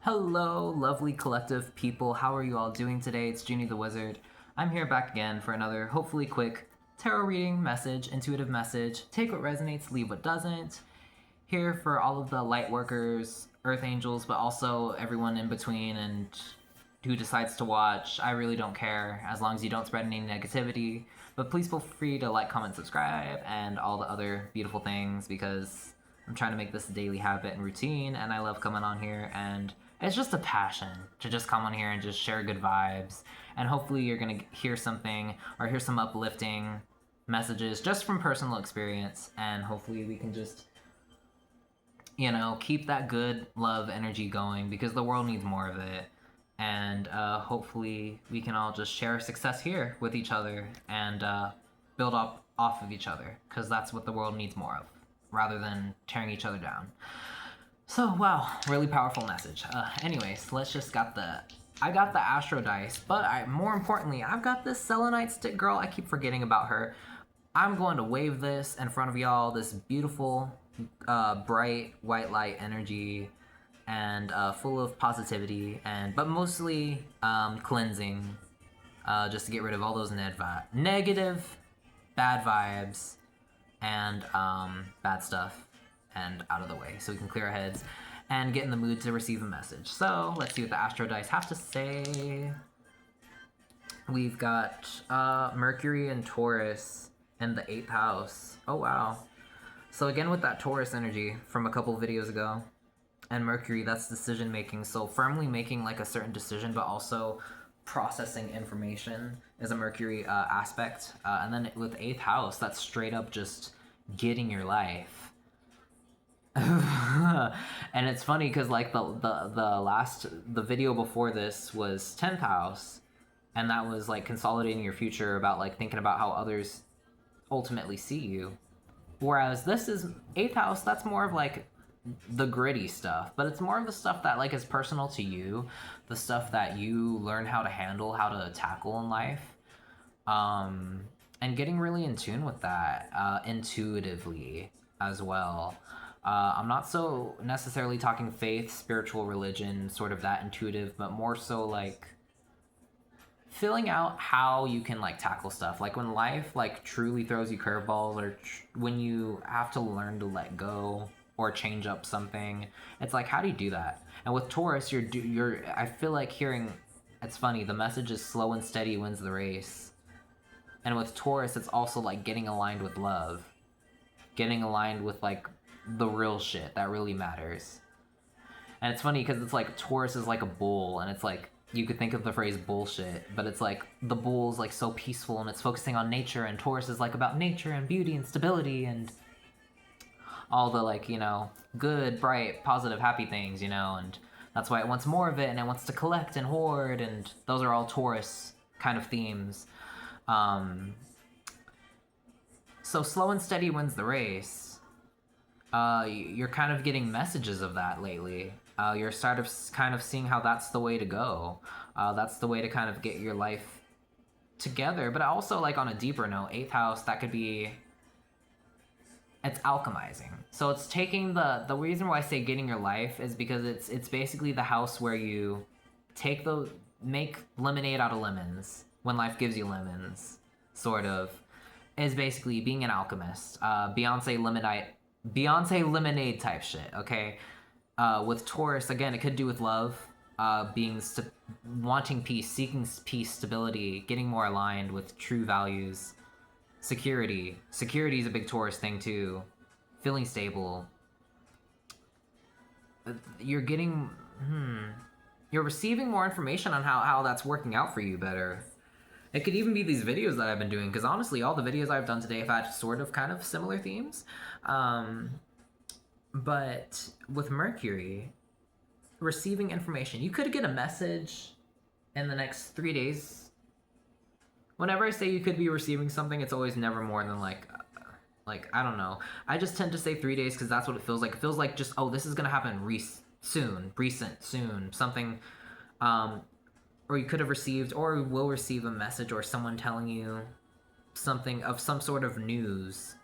Hello, lovely collective people. How are you all doing today? It's Junie the Wizard. I'm here back again for another, hopefully quick, tarot reading message, intuitive message. Take what resonates, leave what doesn't. Here for all of the light workers, earth angels, but also everyone in between and who decides to watch. I really don't care as long as you don't spread any negativity. But please feel free to like, comment, subscribe, and all the other beautiful things because I'm trying to make this a daily habit and routine, and I love coming on here, and it's just a passion to just come on here and just share good vibes. And hopefully you're gonna hear something or hear some uplifting messages just from personal experience, and hopefully we can just keep that good love energy going because the world needs more of it. And hopefully we can all just share success here with each other and build up off of each other because that's what the world needs more of rather than tearing each other down. So, wow, really powerful message. Anyways, let's just I got the Astro Dice, but more importantly, I've got this Selenite stick girl. I keep forgetting about her. I'm going to wave this in front of y'all, this beautiful, bright white light energy and full of positivity, but mostly cleansing, just to get rid of all those negative, bad vibes, and bad stuff, and out of the way, so we can clear our heads and get in the mood to receive a message. So let's see what the Astro Dice have to say. We've got Mercury and Taurus in the 8th house. Oh wow. So again with that Taurus energy from a couple videos ago, and Mercury, that's decision making. So firmly making like a certain decision, but also processing information is a Mercury aspect. And then with 8th house, that's straight up just getting your life. And it's funny because like the video before this was 10th house, and that was like consolidating your future, about like thinking about how others ultimately see you. Whereas this is 8th house, that's more of like the gritty stuff, but it's more of the stuff that like is personal to you, the stuff that you learn how to handle, how to tackle in life, and getting really in tune with that intuitively as well. I'm not so necessarily talking faith, spiritual religion, sort of that intuitive, but more so like filling out how you can like tackle stuff, like when life like truly throws you curveballs, or when you have to learn to let go or change up something. It's like, how do you do that? And with Taurus, you're I feel like hearing, it's funny, the message is slow and steady wins the race. And with Taurus, it's also like getting aligned with love, getting aligned with like the real shit that really matters. And it's funny because it's like Taurus is like a bull, and it's like you could think of the phrase bullshit, but it's like the bull's like so peaceful and it's focusing on nature, and Taurus is like about nature and beauty and stability and all the like, good, bright, positive, happy things, and that's why it wants more of it, and it wants to collect and hoard, and those are all Taurus kind of themes. So slow and steady wins the race. You're kind of getting messages of that lately. You're kind of seeing how that's the way to go. That's the way to kind of get your life together. But also, like on a deeper note, 8th house, that could be, it's alchemizing. So it's taking the reason why I say getting your life is because it's basically the house where you make lemonade out of lemons when life gives you lemons, sort of, is basically being an alchemist. Beyonce lemonade type shit, okay? With Taurus, again, it could do with love, wanting peace, seeking peace, stability, getting more aligned with true values, security. Security is a big Taurus thing too. Feeling stable. You're receiving more information on how that's working out for you better. It could even be these videos that I've been doing, because honestly, all the videos I've done today have had sort of kind of similar themes. But with Mercury, receiving information, you could get a message in the next 3 days. Whenever I say you could be receiving something, it's always never more than like I don't know. I just tend to say 3 days because that's what it feels like. It feels like just, oh, this is gonna happen soon, something. Or you could have received or will receive a message or someone telling you something of some sort of news.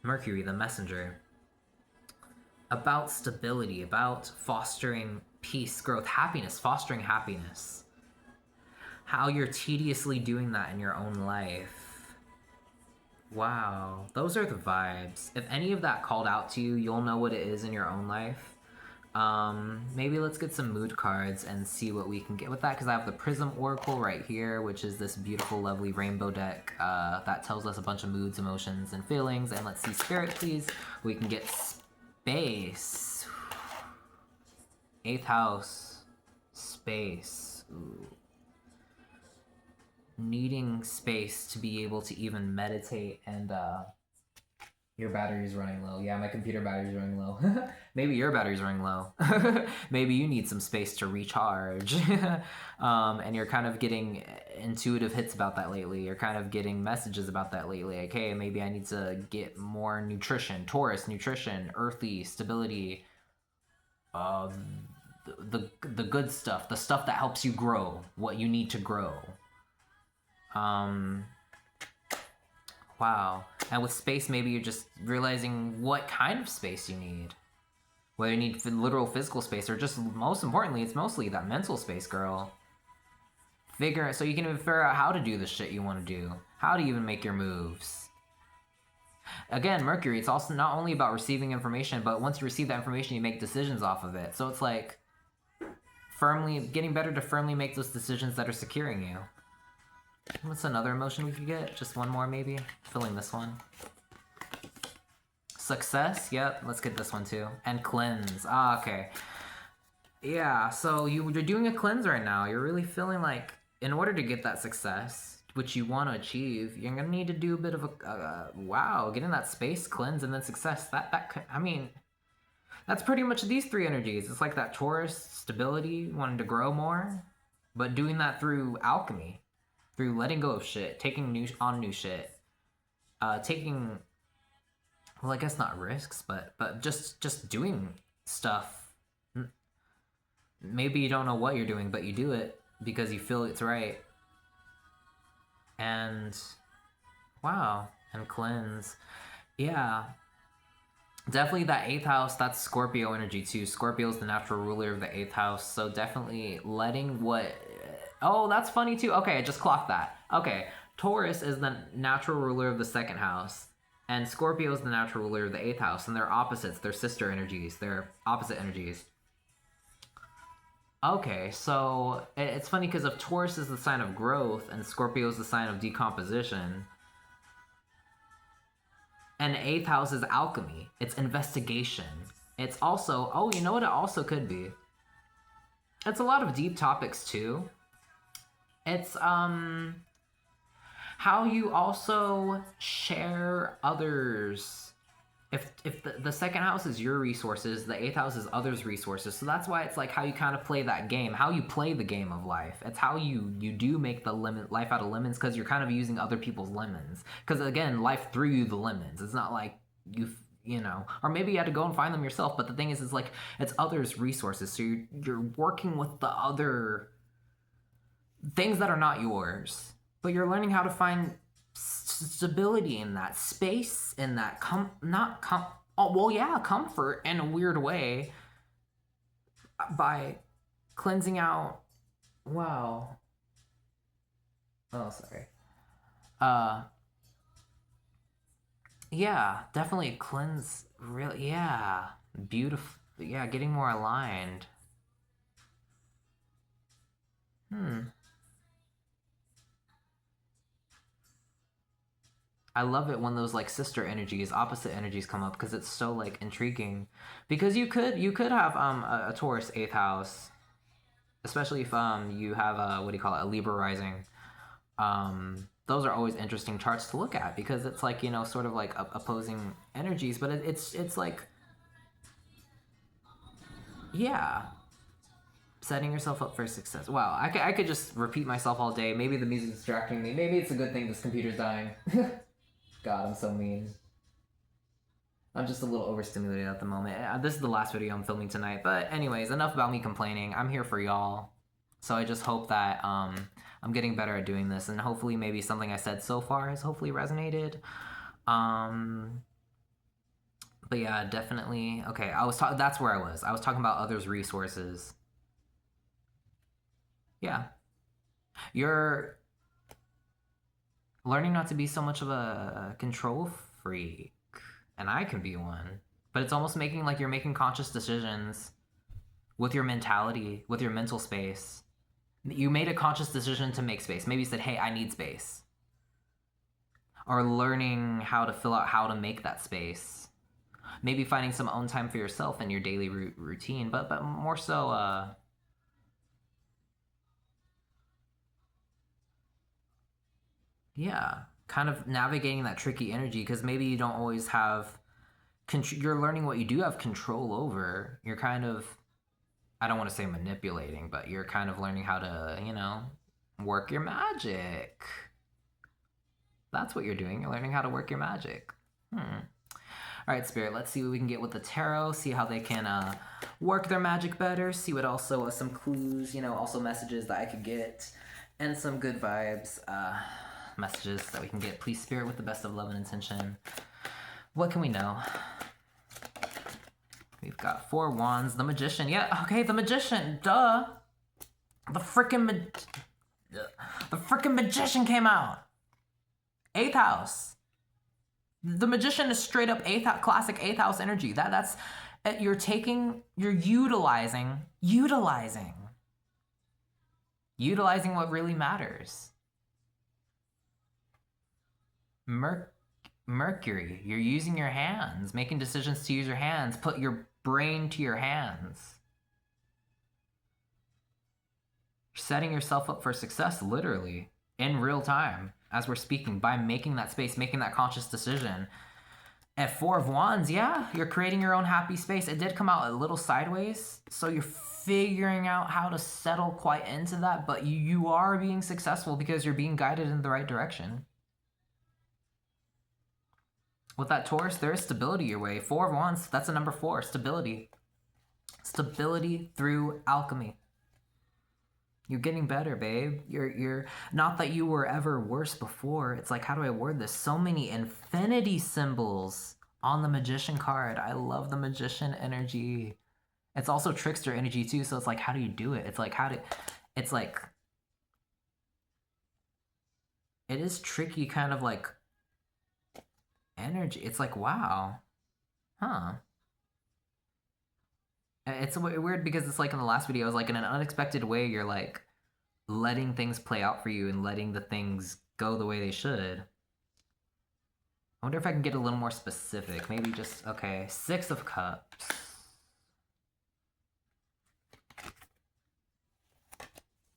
Mercury, the messenger. about stability, about fostering peace, growth, happiness, fostering happiness. How you're tediously doing that in your own life. Wow, those are the vibes. If any of that called out to you, you'll know what it is in your own life. Maybe let's get some mood cards and see what we can get with that, because I have the Prism Oracle right here, which is this beautiful, lovely rainbow deck that tells us a bunch of moods, emotions, and feelings. And let's see, Spirit, please. We can get space. 8th house. Space. Ooh. Needing space to be able to even meditate and your battery's running low. Yeah, my computer battery's running low. Maybe your battery's running low. Maybe you need some space to recharge. And you're kind of getting intuitive hits about that lately. You're kind of getting messages about that lately. Like, hey, maybe I need to get more nutrition. Taurus, nutrition, earthy, stability. The good stuff. The stuff that helps you grow. What you need to grow. Wow. And with space, maybe you're just realizing what kind of space you need. Whether you need literal physical space or just, most importantly, it's mostly that mental space, girl. Figure so you can even figure out how to do the shit you want to do. How to even make your moves. Again, Mercury, it's also not only about receiving information, but once you receive that information, you make decisions off of it. So it's like getting better to firmly make those decisions that are securing you. What's another emotion we could get? Just one more, maybe? Filling this one. Success? Yep, let's get this one too. And cleanse. Ah, okay. Yeah, so you're doing a cleanse right now. You're really feeling like, in order to get that success, which you want to achieve, you're gonna need to do a bit of a, wow, getting that space, cleanse, and then success. I mean, that's pretty much these three energies. It's like that Taurus, stability, wanting to grow more, but doing that through alchemy. Through letting go of shit, taking on new shit, taking, well, I guess not risks, but just doing stuff. Maybe you don't know what you're doing, but you do it because you feel it's right. And wow, and cleanse, yeah. Definitely that 8th house, that's Scorpio energy too. Scorpio's the natural ruler of the 8th house, so definitely letting what. Oh, that's funny too. Okay, I just clocked that. Okay, Taurus is the natural ruler of the 2nd house, and Scorpio is the natural ruler of the 8th house, and they're opposites. They're sister energies. They're opposite energies. Okay, so it's funny because if Taurus is the sign of growth and Scorpio is the sign of decomposition, and 8th house is alchemy. It's investigation. It's also, oh, you know what it also could be? It's a lot of deep topics too. It's how you also share others. If the 2nd house is your resources, the 8th house is others' resources. So that's why it's like how you kind of play that game, how you play the game of life. It's how you do make the life out of lemons, because you're kind of using other people's lemons. Because again, life threw you the lemons. It's not like you know, or maybe you had to go and find them yourself. But the thing is, it's like it's others' resources. So you're working with the other things that are not yours, but you're learning how to find stability in that space, in that comfort in a weird way by cleansing out. Wow. Oh, sorry. Yeah, definitely cleanse. Really, yeah, beautiful. Yeah, getting more aligned. I love it when those like sister energies, opposite energies come up, because it's so like intriguing. Because you could have a Taurus 8th house, especially if you have a, what do you call it, a Libra rising. Those are always interesting charts to look at, because it's like, you know, sort of like opposing energies, but it's like, yeah, setting yourself up for success. Wow, I could just repeat myself all day. Maybe the music's distracting me. Maybe it's a good thing this computer's dying. God, I'm so mean. I'm just a little overstimulated at the moment. This is the last video I'm filming tonight. But anyways, enough about me complaining. I'm here for y'all. So I just hope that I'm getting better at doing this. And hopefully maybe something I said so far has hopefully resonated. But yeah, definitely. Okay, I was talking. That's where I was. I was talking about others' resources. Yeah, you're learning not to be so much of a control freak, and I can be one. But it's almost making like you're making conscious decisions with your mentality, with your mental space. You made a conscious decision to make space. Maybe you said, "Hey, I need space," or learning how to fill out how to make that space. Maybe finding some own time for yourself in your daily routine, but more so, yeah, kind of navigating that tricky energy because maybe you don't always have. You're learning what you do have control over. You're kind of, I don't want to say manipulating, but you're kind of learning how to, work your magic. That's what you're doing. You're learning how to work your magic. All right, Spirit, let's see what we can get with the tarot, see how they can work their magic better, see what also some clues, also messages that I could get, and some good vibes, messages that we can get. Please, Spirit, with the best of love and intention. What can we know? We've got 4 wands, the Magician. Yeah, okay, the Magician, duh. The freaking Magician came out. 8th house. The Magician is straight up classic 8th house energy. That's you're utilizing what really matters. Mercury, you're using your hands, making decisions to use your hands. Put your brain to your hands. Setting yourself up for success, literally, in real time, as we're speaking, by making that space, making that conscious decision. At 4 of Wands, yeah, you're creating your own happy space. It did come out a little sideways, so you're figuring out how to settle quite into that, but you are being successful because you're being guided in the right direction. With that Taurus, there is stability your way. 4 of Wands, that's a number 4, stability. Stability through alchemy. You're getting better, babe. You're not that you were ever worse before. It's like, how do I word this? So many infinity symbols on the Magician card. I love the Magician energy. It's also trickster energy too, so it's like, how do you do it? It's like, it's like, it is tricky kind of like energy. It's like, wow. Huh. It's weird because it's like in the last video, I was like, in an unexpected way, you're like letting things play out for you and letting the things go the way they should. I wonder if I can get a little more specific. Maybe just, okay, 6 of Cups.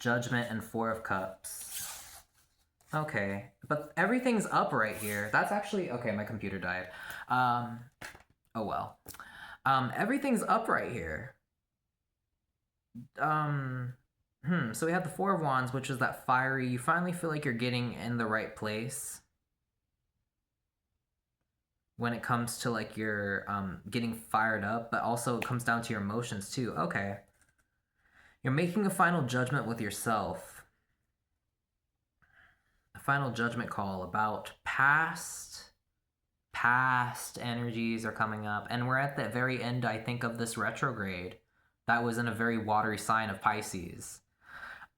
Judgment and 4 of Cups. Okay, but everything's up right here. That's actually, okay, my computer died. Oh well. Everything's up right here. So we have the 4 of Wands, which is that fiery, you finally feel like you're getting in the right place when it comes to like your getting fired up, but also it comes down to your emotions too. Okay. You're making a final judgment with yourself. A final judgment call about past energies are coming up, and we're at the very end, I think, of this retrograde that was in a very watery sign of Pisces.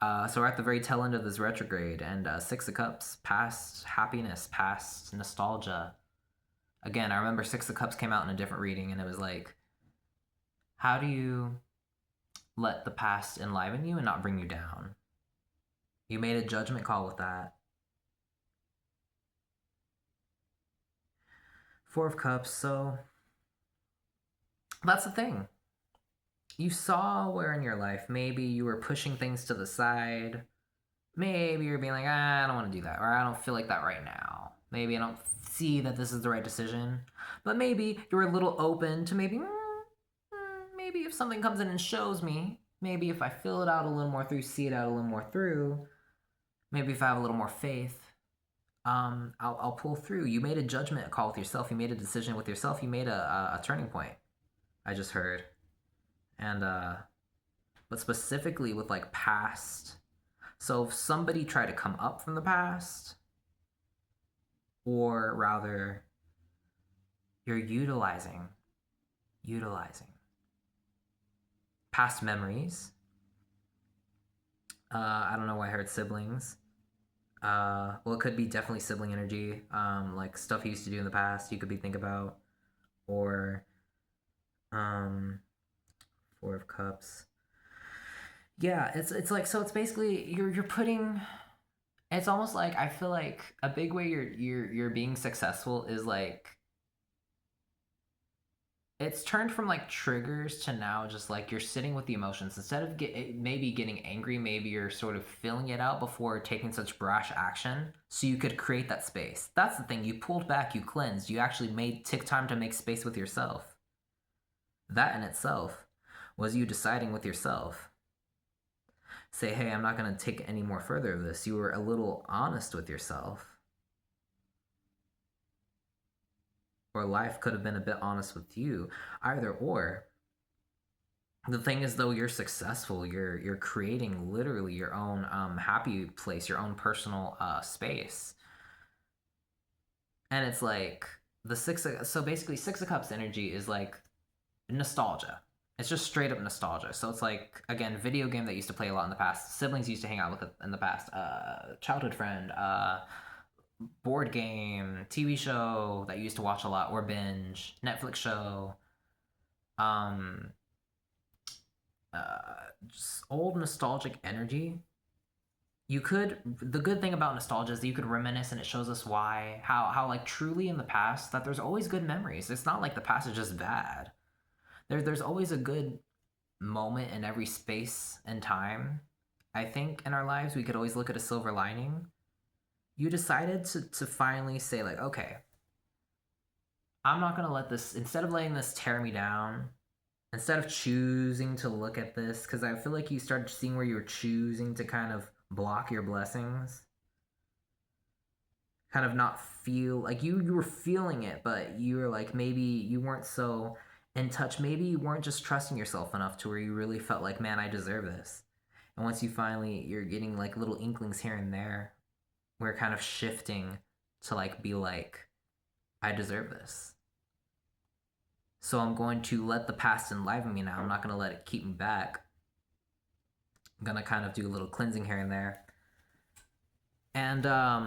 So we're at the very tail end of this retrograde, and 6 of Cups, past happiness, past nostalgia. Again, I remember 6 of Cups came out in a different reading, and it was like, how do you let the past enliven you and not bring you down? You made a judgment call with that. 4 of Cups, so that's the thing. You saw where in your life maybe you were pushing things to the side. Maybe you're being like, I don't want to do that, or I don't feel like that right now. Maybe I don't see that this is the right decision. But maybe you're a little open to maybe if something comes in and shows me, maybe if I fill it out a little more through, see it out a little more through, maybe if I have a little more faith, I'll pull through. You made a judgment call with yourself. You made a decision with yourself. You made a turning point. I just heard. And but specifically with like past. So if somebody tried to come up from the past, or rather, you're utilizing Utilizing past memories. I don't know why I heard siblings. Well, it could be definitely sibling energy, like stuff you used to do in the past. You could be think about, or um, Four of Cups. Yeah, it's like, so it's basically you're putting. It's almost like, I feel like a big way you're being successful is like, it's turned from like triggers to now just like you're sitting with the emotions instead of maybe getting angry. Maybe you're sort of feeling it out before taking such brash action, so you could create that space. That's the thing. You pulled back, you cleansed, you actually took time to make space with yourself. That in itself was you deciding with yourself, say, hey, I'm not going to take any more further of this. You were a little honest with yourself. Or life could have been a bit honest with you. Either or. The thing is, though, you're successful. You're creating literally your own happy place, your own personal space. And it's like so basically Six of Cups energy is like nostalgia. It's just straight up nostalgia. So it's like, again, video game that used to play a lot in the past. Siblings used to hang out with it in the past. Childhood friend. Board game. TV show that you used to watch a lot or binge. Netflix show. Just old nostalgic energy. The good thing about nostalgia is that you could reminisce, and it shows us how like truly in the past that there's always good memories. It's not like the past is just bad. There's always a good moment in every space and time. I think in our lives we could always look at a silver lining. You decided to finally say, like, okay, I'm not gonna let this, instead of letting this tear me down, instead of choosing to look at this, because I feel like you started seeing where you were choosing to kind of block your blessings, kind of not feel like you were feeling it, but you were like, maybe you weren't so in touch. Maybe you weren't just trusting yourself enough to where you really felt like, man, I deserve this. And once you're getting like little inklings here and there, we're kind of shifting to like be like, I deserve this. So I'm going to let the past enliven me now. I'm not going to let it keep me back. I'm going to kind of do a little cleansing here and there. And I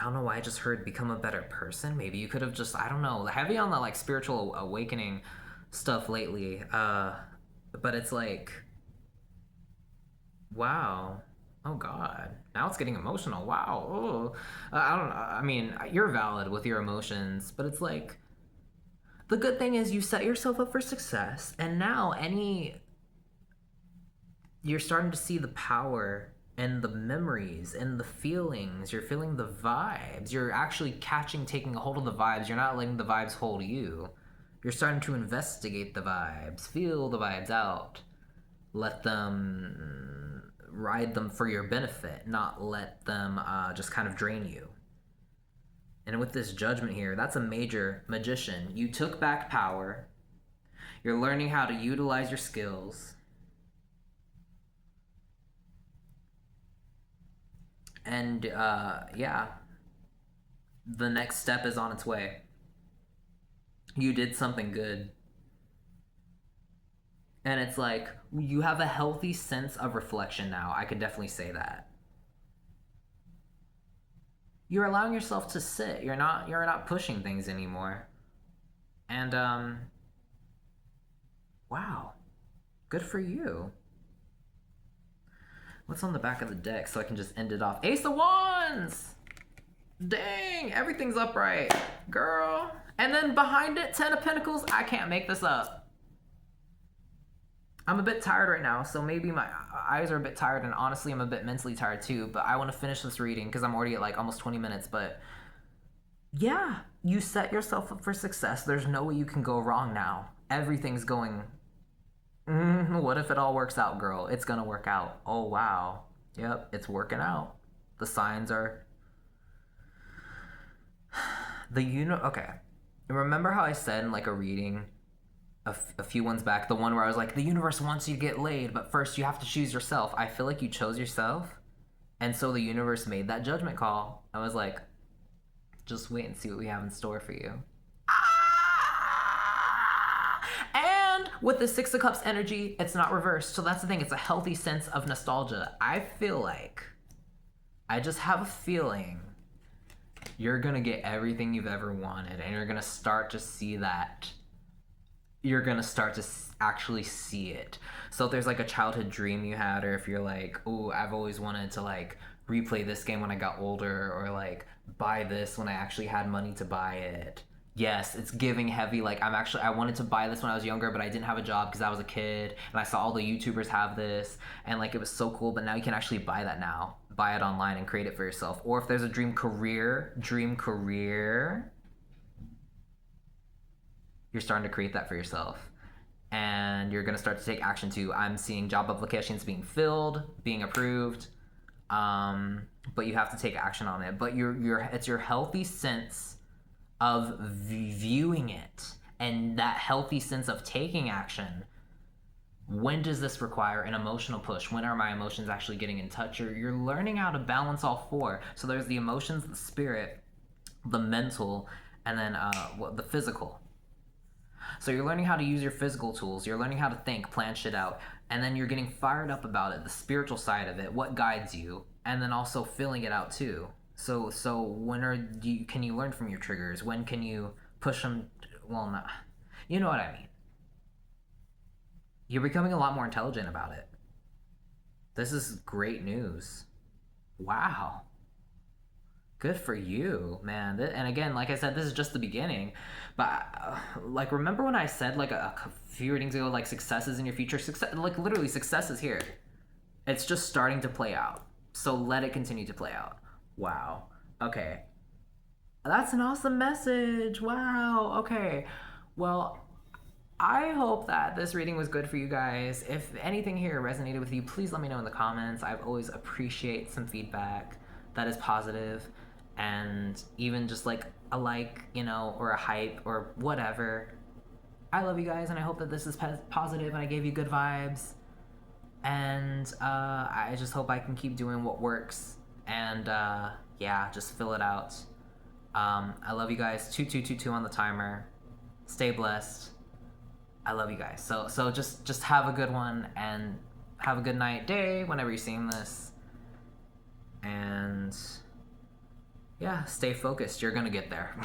don't know why I just heard become a better person. Maybe you could have just, I don't know, heavy on the like spiritual awakening stuff lately. But it's like, wow. Oh God. Now it's getting emotional. Wow. Oh. I don't know. I mean, you're valid with your emotions, but it's like, the good thing is you set yourself up for success, and now you're starting to see the power and the memories and the feelings. You're feeling the vibes. You're actually taking a hold of the vibes. You're not letting the vibes hold you. You're starting to investigate the vibes, feel the vibes out, let them ride them for your benefit, not let them just kind of drain you. And with this judgment here, that's a major magician. You took back power. You're learning how to utilize your skills. And yeah, the next step is on its way. You did something good. And it's like, you have a healthy sense of reflection now. I could definitely say that. You're allowing yourself to sit. You're not pushing things anymore. And wow. Good for you. What's on the back of the deck so I can just end it off? Ace of Wands! Dang, everything's upright. Girl. And then behind it, Ten of Pentacles. I can't make this up. I'm a bit tired right now, so maybe my eyes are a bit tired, and honestly, I'm a bit mentally tired too, but I want to finish this reading because I'm already at like almost 20 minutes, but yeah, you set yourself up for success. There's no way you can go wrong now. Everything's going, what if it all works out, girl? It's gonna work out. Oh, wow. Yep, it's working out. The signs are... Okay. Remember how I said in like a reading a few ones back, the one where I was like, the universe wants you to get laid, but first you have to choose yourself. I feel like you chose yourself, and so the universe made that judgment call. I was like, just wait and see what we have in store for you. with the Six of Cups energy, it's not reversed. So that's the thing. It's a healthy sense of nostalgia. I feel like, I just have a feeling you're going to get everything you've ever wanted, and you're going to start to see that. You're going to start to actually see it. So if there's like a childhood dream you had, or if you're like, oh, I've always wanted to like replay this game when I got older, or like buy this when I actually had money to buy it. Yes, it's giving heavy. Like I wanted to buy this when I was younger, but I didn't have a job because I was a kid, and I saw all the YouTubers have this, and like it was so cool. But now you can actually buy that now, buy it online and create it for yourself. Or if there's a dream career, you're starting to create that for yourself, and you're gonna start to take action too. I'm seeing job applications being filled, being approved, but you have to take action on it. But it's your healthy sense of viewing it, and that healthy sense of taking action. When does this require an emotional push? When are my emotions actually getting in touch? You're learning how to balance all four. So there's the emotions, the spirit, the mental, and then the physical. So you're learning how to use your physical tools. You're learning how to think, plan shit out, and then you're getting fired up about it, the spiritual side of it, what guides you, and then also filling it out too. So when can you learn from your triggers? When can you push them? Well, no, you know what I mean. You're becoming a lot more intelligent about it. This is great news. Wow. Good for you, man. And again, like I said, this is just the beginning. But like, remember when I said like a few readings ago, like success is in your future? Success, like literally, success is here. It's just starting to play out. So let it continue to play out. Wow. Okay. That's an awesome message. Wow. Okay. Well, I hope that this reading was good for you guys. If anything here resonated with you, please let me know in the comments. I always appreciate some feedback that is positive, and even just like a like, or a hype or whatever. I love you guys, and I hope that this is positive and I gave you good vibes. And I just hope I can keep doing what works. And yeah, just fill it out. I love you guys. 2222 on the timer. Stay blessed. I love you guys. So just have a good one, and have a good night, day, whenever you're seeing this. And yeah, stay focused. You're gonna get there.